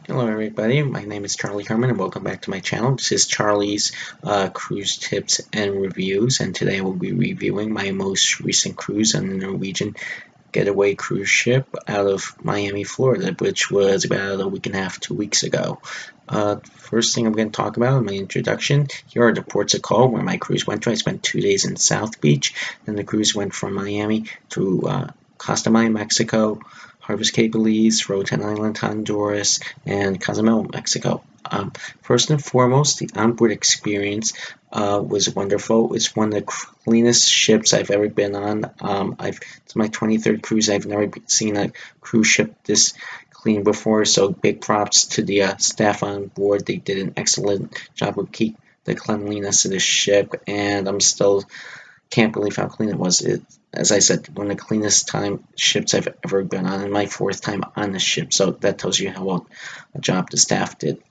Hello everybody, my name is Charlie Herman and welcome back to my channel. This is Charlie's Cruise Tips and Reviews, and today I will be reviewing my most recent cruise on the Norwegian Getaway cruise ship out of Miami, Florida, which was about a week and a half, 2 weeks ago. First thing I'm going to talk about in my introduction, here are the ports of call where my cruise went to. I spent 2 days in South Beach, and the cruise went from Miami to Costa Maya, Mexico, Harvest Cape, Belize, Roatan Island, Honduras, and Cozumel, Mexico. First and foremost, the onboard experience was wonderful. It's one of the cleanest ships I've ever been on. It's my 23rd cruise. I've never seen a cruise ship this clean before, so big props to the staff on board. They did an excellent job of keep the cleanliness of the ship, and I'm still can't believe how clean it was. As I said, one of the cleanest ships I've ever been on, and my fourth time on the ship. So that tells you how well a job the staff did.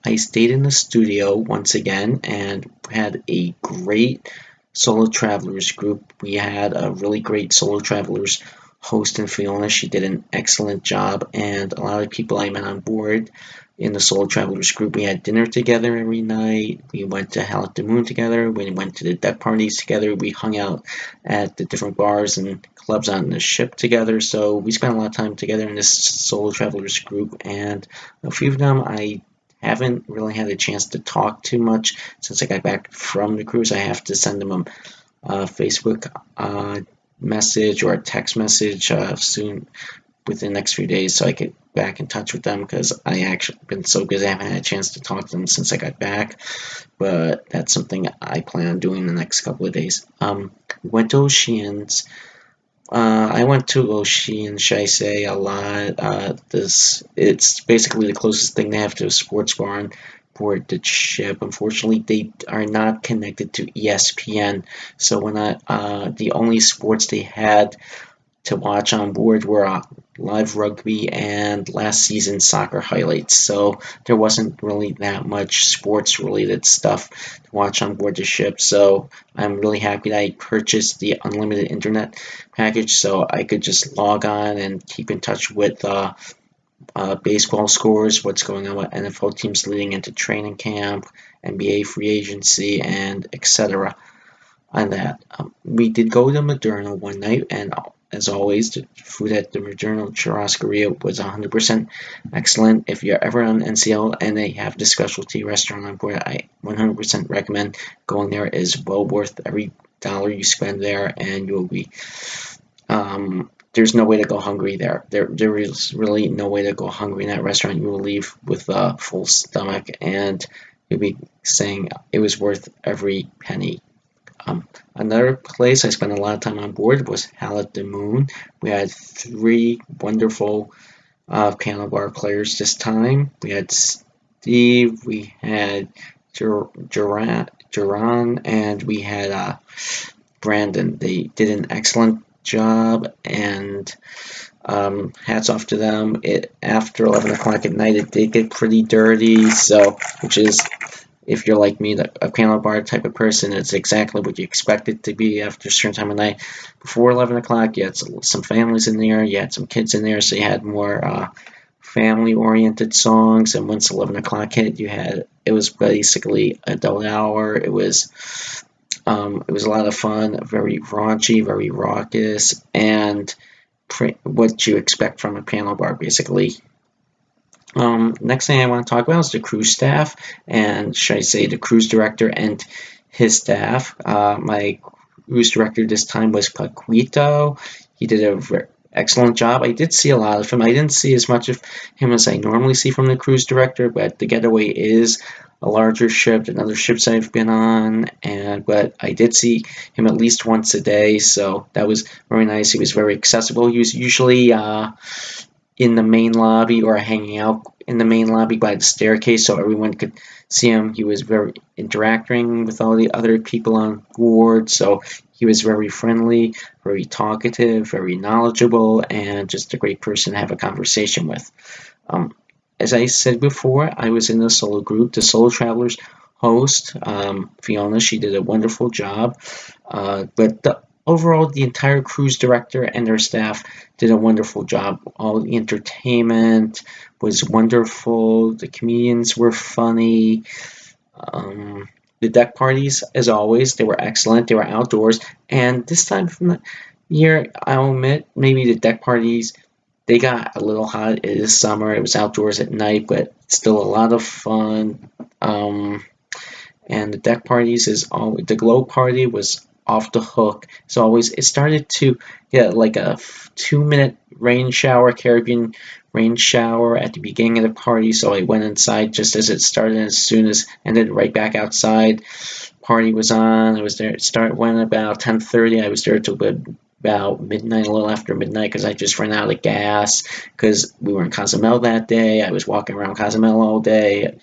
I stayed in the studio once again and had a great solo travelers group. We had a really great solo travelers host in Fiona. She did an excellent job, and a lot of people I met on board in the solo travelers group. We had dinner together every night. We went to Hell at the Moon together. We went to the deck parties together. We hung out at the different bars and clubs on the ship together. So we spent a lot of time together in this solo travelers group, and a few of them I haven't really had a chance to talk too much since I got back from the cruise. I have to send them a Facebook message or a text message soon within the next few days so I get back in touch with them because I actually been so busy I haven't had a chance to talk to them since I got back. But that's something I plan on doing in the next couple of days. We went to Oceans. I went to Oceans, should I say, a lot. It's basically the closest thing they have to a sports bar on board the ship. Unfortunately, they are not connected to ESPN, so the only sports they had to watch on board were live rugby and last season's soccer highlights. So there wasn't really that much sports related stuff to watch on board the ship. So I'm really happy that I purchased the unlimited internet package so I could just log on and keep in touch with baseball scores, what's going on with NFL teams leading into training camp, NBA free agency, and etc. On that, we did go to Moderna one night, and as always, the food at the Moderna Churrascaria was 100% excellent. If you're ever on NCL and they have the specialty restaurant on board, I 100% recommend going there. It is well worth every dollar you spend there, and you'll be there's no way to go hungry there. There is really no way to go hungry in that restaurant. You will leave with a full stomach, and you'll be saying it was worth every penny. Another place I spent a lot of time on board was Hal at the Moon. We had three wonderful piano bar players this time. We had Steve, we had Duran, and we had Brandon. They did an excellent job, and hats off to them. After 11 o'clock at night, it did get pretty dirty, so which is if you're like me, a piano bar type of person, it's exactly what you expect it to be after a certain time of night. Before 11 o'clock, you had some families in there, you had some kids in there, so you had more family-oriented songs. And once 11 o'clock hit, it was basically adult hour. It was a lot of fun, very raunchy, very raucous, and what you expect from a piano bar, basically. Next thing I want to talk about is the cruise staff, and should I say the cruise director and his staff. My cruise director this time was Paquito. He did an excellent job. I did see a lot of him. I didn't see as much of him as I normally see from the cruise director, but the Getaway is a larger ship than other ships I've been on, but I did see him at least once a day, so that was very nice. He was very accessible. He was usually in the main lobby or hanging out in the main lobby by the staircase so everyone could see him. He was very interacting with all the other people on board, so he was very friendly, very talkative, very knowledgeable, and just a great person to have a conversation with. As I said before, I was in the solo group, the Solo Travelers host, Fiona. She did a wonderful job, but overall, the entire cruise director and their staff did a wonderful job. All the entertainment was wonderful. The comedians were funny. The deck parties, as always, they were excellent. They were outdoors, and this time from the year, I'll admit, maybe the deck parties they got a little hot. It is summer. It was outdoors at night, but still a lot of fun. And the deck parties is always the glow party was off the hook. So always it started to get like a 2 minute rain shower, Caribbean rain shower at the beginning of the party. So I went inside just as it started, and as soon as ended right back outside. Party was on. I was there. It started went about 10:30. I was there till about midnight, a little after midnight, because I just ran out of gas because we were in Cozumel that day. I was walking around Cozumel all day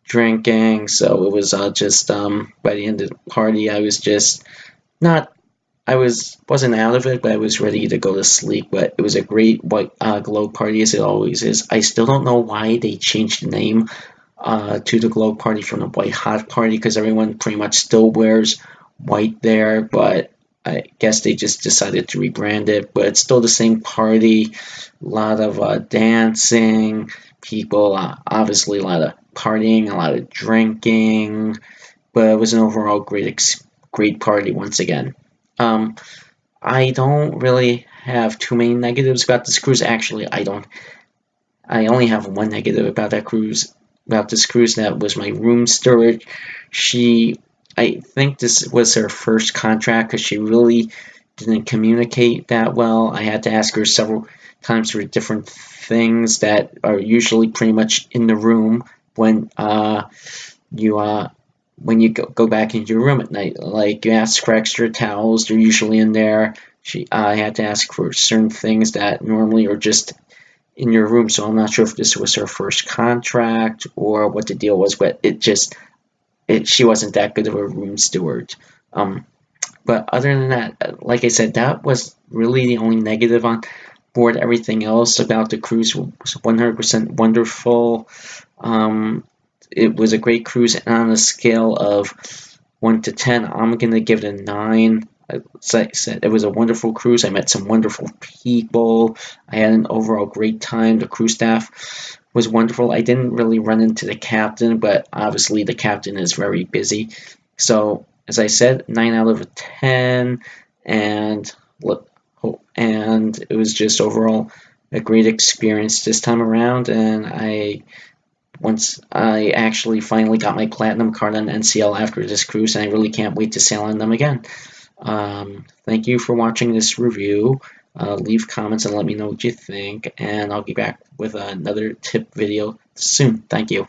drinking, so it was just by the end of the party, I was just not. Wasn't out of it, but I was ready to go to sleep. But it was a great white glow party as it always is. I still don't know why they changed the name to the glow party from the white hot party because everyone pretty much still wears white there, but I guess they just decided to rebrand it. But it's still the same party. A lot of dancing, people, obviously a lot of partying, a lot of drinking, but it was an overall great party once again. Um, I don't really have too many negatives about this cruise. Actually, I don't. I only have one negative about that cruise. About this cruise, that was my room steward. I think this was her first contract because she really didn't communicate that well. I had to ask her several times for different things that are usually pretty much in the room when you when you go back into your room at night. Like you ask for extra towels, they're usually in there. I had to ask for certain things that normally are just in your room, so I'm not sure if this was her first contract or what the deal was, but she wasn't that good of a room steward. But other than that, like I said, that was really the only negative on board. Everything else about the cruise was 100% wonderful. It was a great cruise, and on a scale of 1 to 10, I'm going to give it a 9. As I said, it was a wonderful cruise. I met some wonderful people. I had an overall great time. The cruise staff was wonderful. I didn't really run into the captain, but obviously the captain is very busy. So, as I said, 9 out of 10, and it was just overall a great experience this time around. And once I actually finally got my platinum card on NCL after this cruise, and I really can't wait to sail on them again. Thank you for watching this review. Leave comments and let me know what you think, and I'll be back with another tip video soon. Thank you.